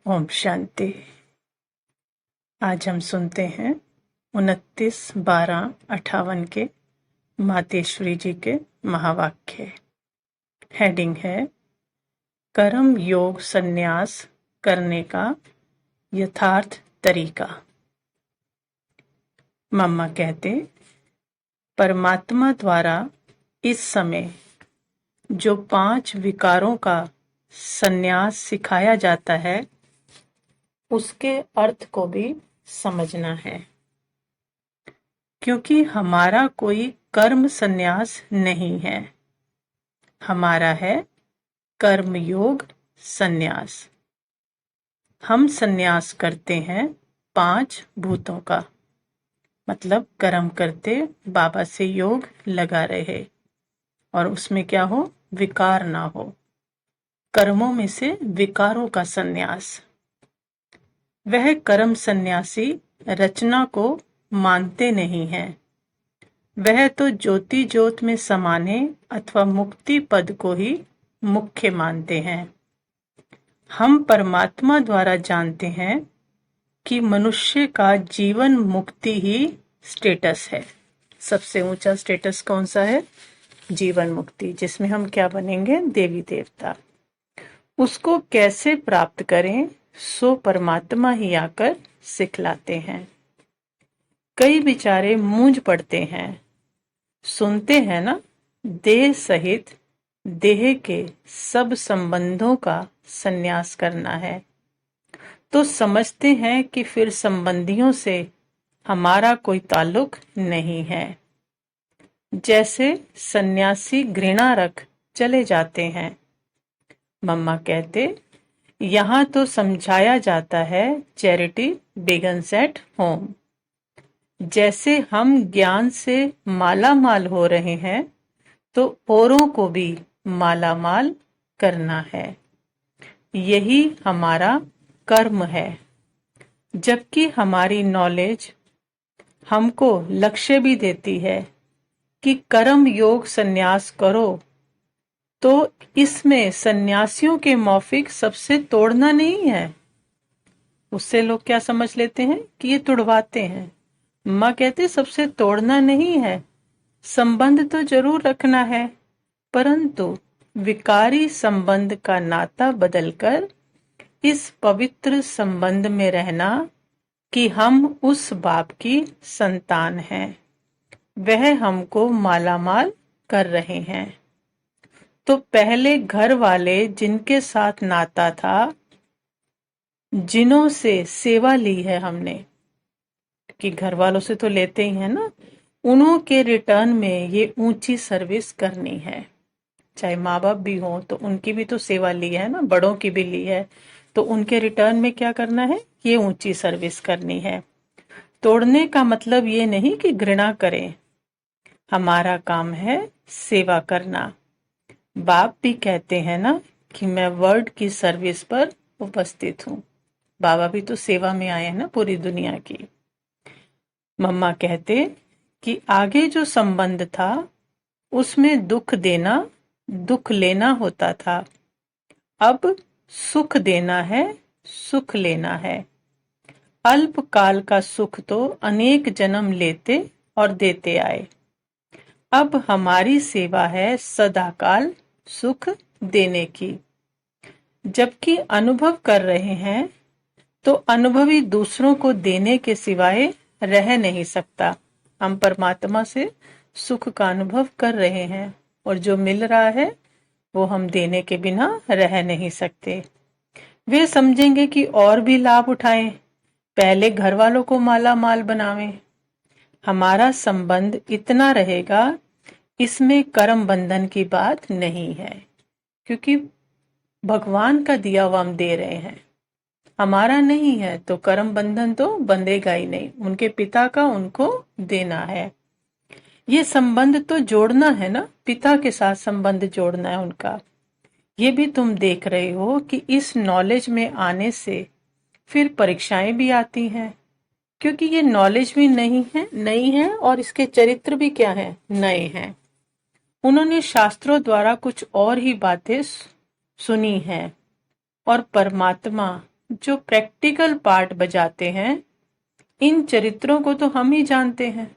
ओम शांति। आज हम सुनते हैं 29/12/58 के मातेश्वरी जी के महावाक्य। हेडिंग है कर्म योग संन्यास करने का यथार्थ तरीका। मम्मा कहते, परमात्मा द्वारा इस समय जो 5 विकारों का संन्यास सिखाया जाता है उसके अर्थ को भी समझना है, क्योंकि हमारा कोई कर्म संन्यास नहीं है, हमारा है कर्म योग संन्यास। हम संन्यास करते हैं 5 भूतों का, मतलब कर्म करते बाबा से योग लगा रहे और उसमें क्या हो, विकार ना हो। कर्मों में से विकारों का संन्यास। वह कर्म सन्यासी रचना को मानते नहीं हैं, वह तो ज्योति ज्योत में समाने अथवा मुक्ति पद को ही मुख्य मानते हैं। हम परमात्मा द्वारा जानते हैं कि मनुष्य का जीवन मुक्ति ही स्टेटस है। सबसे ऊंचा स्टेटस कौन सा है? जीवन मुक्ति, जिसमें हम क्या बनेंगे? देवी देवता। उसको कैसे प्राप्त करें सो परमात्मा ही आकर सिखलाते हैं। कई बेचारे मूंझ पड़ते हैं, सुनते हैं ना, देह सहित देह के सब संबंधों का संन्यास करना है, तो समझते हैं कि फिर संबंधियों से हमारा कोई ताल्लुक नहीं है। जैसे सन्यासी घृणा रख चले जाते हैं। मम्मा कहते, यहाँ तो समझाया जाता है चैरिटी बिगन्स एट होम। जैसे हम ज्ञान से माला माल हो रहे हैं तो औरों को भी माला माल करना है, यही हमारा कर्म है। जबकि हमारी नॉलेज हमको लक्ष्य भी देती है कि कर्म योग संन्यास करो, तो इसमें सन्यासियों के मौफिक सबसे तोड़ना नहीं है। उससे लोग क्या समझ लेते हैं कि ये तुड़वाते हैं। माँ कहते सबसे तोड़ना नहीं है, संबंध तो जरूर रखना है, परंतु विकारी संबंध का नाता बदलकर इस पवित्र संबंध में रहना कि हम उस बाप की संतान हैं, वह हमको मालामाल कर रहे हैं। तो पहले घर वाले जिनके साथ नाता था, जिन्हों से सेवा ली है हमने, कि घर वालों से तो लेते ही है ना, उन्हों के रिटर्न में ये ऊंची सर्विस करनी है। चाहे माँ बाप भी हो तो उनकी भी तो सेवा ली है ना, बड़ों की भी ली है, तो उनके रिटर्न में क्या करना है? ये ऊंची सर्विस करनी है। तोड़ने का मतलब ये नहीं कि घृणा करें, हमारा काम है सेवा करना। बाप भी कहते हैं ना कि मैं वर्ड की सर्विस पर उपस्थित हूँ। बाबा भी तो सेवा में आए हैं ना पूरी दुनिया की। मम्मा कहते कि आगे जो संबंध था उसमें दुख देना दुख लेना होता था, अब सुख देना है सुख लेना है। अल्पकाल का सुख तो अनेक जन्म लेते और देते आए, अब हमारी सेवा है सदाकाल सुख देने की। जबकि अनुभव कर रहे हैं तो अनुभवी दूसरों को देने के सिवाय रह नहीं सकता। हम परमात्मा से सुख का अनुभव कर रहे हैं और जो मिल रहा है वो हम देने के बिना रह नहीं सकते। वे समझेंगे कि और भी लाभ उठाएं, पहले घर वालों को माला माल बनावें। हमारा संबंध इतना रहेगा, इसमें कर्म बंधन की बात नहीं है, क्योंकि भगवान का दिया हुआ हम दे रहे हैं, हमारा नहीं है, तो कर्म बंधन तो बंधेगा ही नहीं। उनके पिता का उनको देना है। ये संबंध तो जोड़ना है ना, पिता के साथ संबंध जोड़ना है उनका। ये भी तुम देख रहे हो कि इस नॉलेज में आने से फिर परीक्षाएं भी आती हैं, क्योंकि ये नॉलेज भी नई है और इसके चरित्र भी क्या है? नए हैं। उन्होंने शास्त्रों द्वारा कुछ और ही बातें सुनी हैं और परमात्मा जो प्रैक्टिकल पार्ट बजाते हैं, इन चरित्रों को तो हम ही जानते हैं।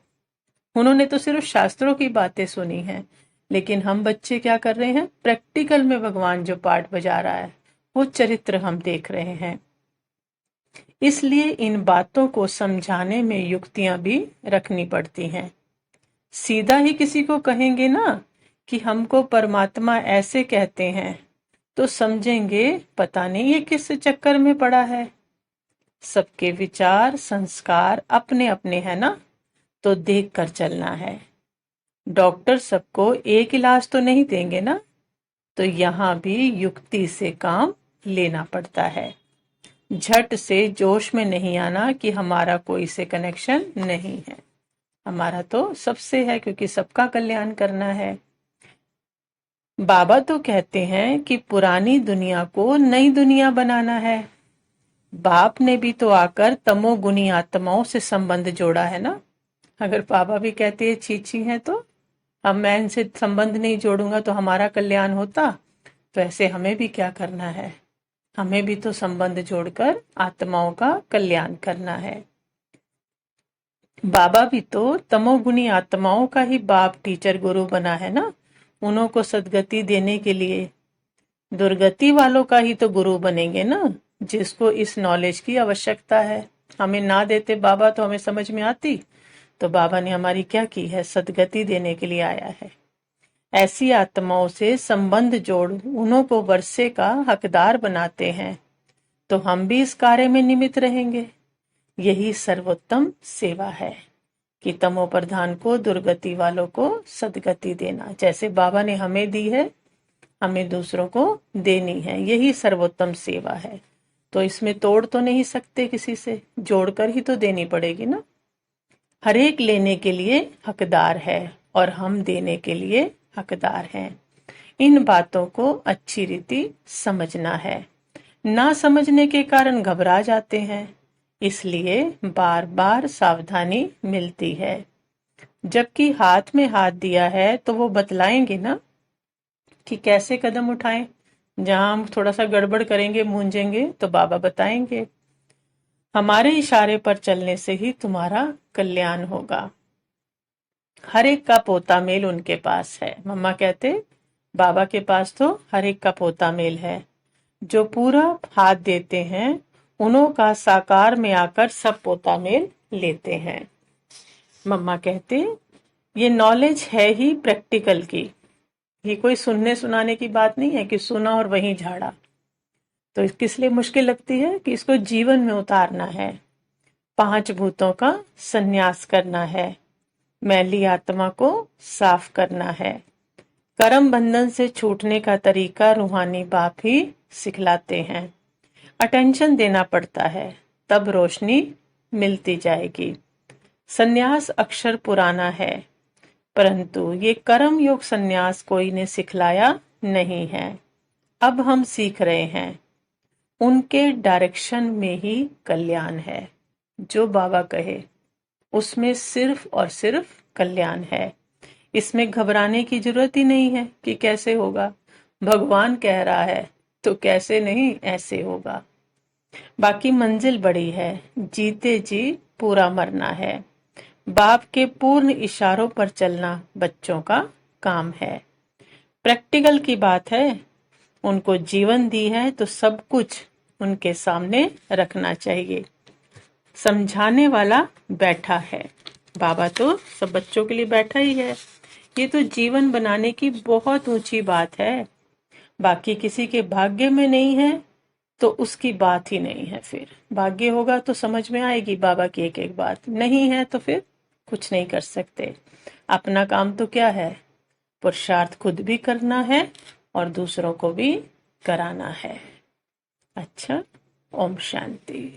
उन्होंने तो सिर्फ शास्त्रों की बातें सुनी हैं, लेकिन हम बच्चे क्या कर रहे हैं, प्रैक्टिकल में भगवान जो पार्ट बजा रहा है वो चरित्र हम देख रहे हैं। इसलिए इन बातों को समझाने में युक्तियां भी रखनी पड़ती हैं। सीधा ही किसी को कहेंगे ना कि हमको परमात्मा ऐसे कहते हैं, तो समझेंगे पता नहीं ये किस चक्कर में पड़ा है। सबके विचार संस्कार अपने अपने हैं ना, तो देख कर चलना है। डॉक्टर सबको एक इलाज तो नहीं देंगे ना, तो यहाँ भी युक्ति से काम लेना पड़ता है। झट से जोश में नहीं आना कि हमारा कोई से कनेक्शन नहीं है। हमारा तो सबसे है, क्योंकि सबका कल्याण करना है। बाबा तो कहते हैं कि पुरानी दुनिया को नई दुनिया बनाना है। बाप ने भी तो आकर तमोगुनी आत्माओं से संबंध जोड़ा है ना। अगर बाबा भी कहते हैं छीछी हैं, तो अब मैं इनसे संबंध नहीं जोड़ूंगा तो हमारा कल्याण होता, तो ऐसे हमें भी क्या करना है, हमें भी तो संबंध जोड़कर आत्माओं का कल्याण करना है। बाबा भी तो तमोगुनी आत्माओं का ही बाप टीचर गुरु बना है ना, उन्हों को सदगति देने के लिए। दुर्गति वालों का ही तो गुरु बनेंगे ना, जिसको इस नॉलेज की आवश्यकता है। हमें ना देते बाबा तो हमें समझ में आती, तो बाबा ने हमारी क्या की है, सदगति देने के लिए आया है। ऐसी आत्माओं से संबंध जोड़ उन्हों को वर्षे का हकदार बनाते हैं, तो हम भी इस कार्य में निमित्त रहेंगे। यही सर्वोत्तम सेवा है कि तमो प्रधान को, दुर्गति वालों को सदगति देना। जैसे बाबा ने हमें दी है, हमें दूसरों को देनी है। यही सर्वोत्तम सेवा है। तो इसमें तोड़ तो नहीं सकते किसी से, जोड़कर ही तो देनी पड़ेगी ना। हर एक लेने के लिए हकदार है और हम देने के लिए हकदार हैं। इन बातों को अच्छी रीति समझना है। ना समझने के कारण घबरा जाते हैं, इसलिए बार बार सावधानी मिलती है। जबकि हाथ में हाथ दिया है तो वो बतलाएंगे ना कि कैसे कदम उठाएं। जहां हम थोड़ा सा गड़बड़ करेंगे, मूंजेंगे, तो बाबा बताएंगे। हमारे इशारे पर चलने से ही तुम्हारा कल्याण होगा। हर एक का पोता मेल उनके पास है। मम्मा कहते बाबा के पास तो हर एक का पोता मेल है। जो पूरा हाथ देते हैं, उन्हों का साकार में आकर सब पोता मेल लेते हैं। मम्मा कहते ये नॉलेज है ही प्रैक्टिकल की, ये कोई सुनने सुनाने की बात नहीं है कि सुना और वहीं झाड़ा। तो किस लिए मुश्किल लगती है कि इसको जीवन में उतारना है। 5 भूतों का संन्यास करना है, मैली आत्मा को साफ करना है। कर्म बंधन से छूटने का तरीका रूहानी बाप ही सिखलाते हैं। अटेंशन देना पड़ता है, तब रोशनी मिलती जाएगी। संन्यास अक्षर पुराना है, परंतु ये कर्म योग संन्यास कोई ने सिखलाया नहीं है। अब हम सीख रहे हैं। उनके डायरेक्शन में ही कल्याण है। जो बाबा कहे उसमें सिर्फ और सिर्फ कल्याण है। इसमें घबराने की जरूरत ही नहीं है कि कैसे होगा। भगवान कह रहा है तो कैसे नहीं, ऐसे होगा। बाकी मंजिल बड़ी है, जीते जी पूरा मरना है। बाप के पूर्ण इशारों पर चलना बच्चों का काम है। प्रैक्टिकल की बात है, उनको जीवन दी है तो सब कुछ उनके सामने रखना चाहिए। समझाने वाला बैठा है। बाबा तो सब बच्चों के लिए बैठा ही है। ये तो जीवन बनाने की बहुत ऊंची बात है। बाकी किसी के भाग्य में नहीं है तो उसकी बात ही नहीं है। फिर भाग्य होगा तो समझ में आएगी बाबा की एक एक बात, नहीं है तो फिर कुछ नहीं कर सकते। अपना काम तो क्या है, पुरुषार्थ खुद भी करना है और दूसरों को भी कराना है। अच्छा, ओम शांति।